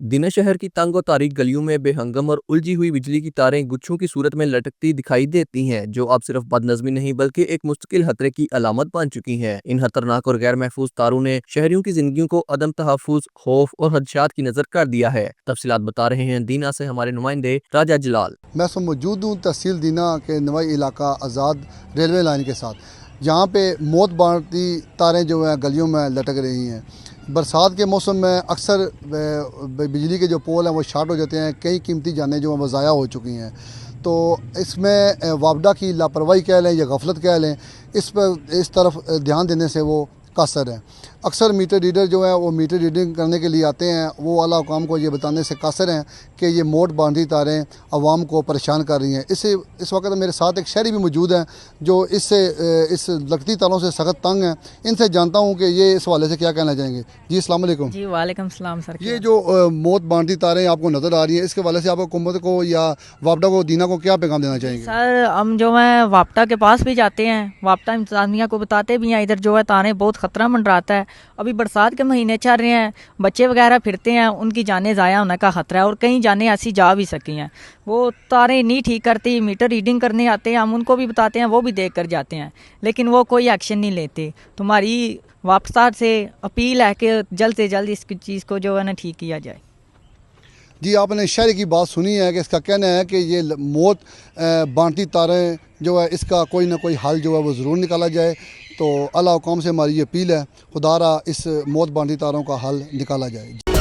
दिना शहर की तंग और तारीक गलियों में बेहंगम और उलझी हुई बिजली की तारें गुच्छों की सूरत में लटकती दिखाई देती हैं, जो अब सिर्फ बदनज़मी नहीं बल्कि एक मुस्तकिल खतरे की अलामत बन चुकी हैं। इन खतरनाक और गैर महफूज तारों ने शहरियों की जिंदगियों को अदम तहफ़्फ़ुज़, खौफ और खदशात की नजर कर दिया है। तफसीलात बता रहे हैं दीना से हमारे नुमाइंदे राजा जलाल। मैं सब मौजूद हूँ तहसील दीना के नवाई इलाका आज़ाद रेलवे लाइन के साथ, जहाँ पे मौत बांटती तारें जो हैं गलियों में लटक रही हैं। बरसात के मौसम में अक्सर बिजली के जो पोल हैं वो शार्ट हो जाते हैं, कई कीमती जानें जो हैं वो ज़ाया हो चुकी हैं। तो इसमें वापडा की लापरवाही कह लें या गफलत कह लें, इस तरफ ध्यान देने से वो कासर है। अक्सर मीटर रीडर जो है वो मीटर रीडिंग करने के लिए आते हैं, वो आला हुकाम को ये बताने से कासर हैं कि ये मोट बांधी तारें आवाम को परेशान कर रही हैं। इस वक्त मेरे साथ एक शहरी भी मौजूद हैं जो इस लगती तारों से सख्त तंग हैं। इनसे जानता हूँ कि ये इस हवाले से क्या कहना चाहेंगे। जी अस्सलाम वालेकुम। जी वालेकुम सलाम सर। ये जो मोट बांधी तारें आपको नज़र आ रही हैं, इसके हवाले से आप हुकूमत को या वापडा को, दीना को क्या पैगाम देना चाहेंगे? सर हम जो है वापटा के पास भी जाते हैं, वापटा इंतजामिया को बताते भी हैं इधर जो है तारें बहुत ख़तरा मंडराता है। अभी बरसात के महीने चल रहे हैं, बच्चे वगैरह फिरते हैं, उनकी जानें ज़ाया होने का ख़तरा है और कई जानें ऐसी जा भी सकी हैं। वो तारें नहीं ठीक करती, मीटर रीडिंग करने आते हैं, हम उनको भी बताते हैं, वो भी देख कर जाते हैं, लेकिन वो कोई एक्शन नहीं लेते। तुम्हारी वापसा से अपील है कि जल्द से जल्द इस चीज़ को जो है ना ठीक किया जाए। जी, आपने शहरी की बात सुनी है कि इसका कहना है कि ये मौत बांटती तारें जो है इसका कोई ना कोई हल जो है वो ज़रूर निकाला जाए। तो आला हुकाम से हमारी ये अपील है, खुदारा इस मौत बांटती तारों का हल निकाला जाए।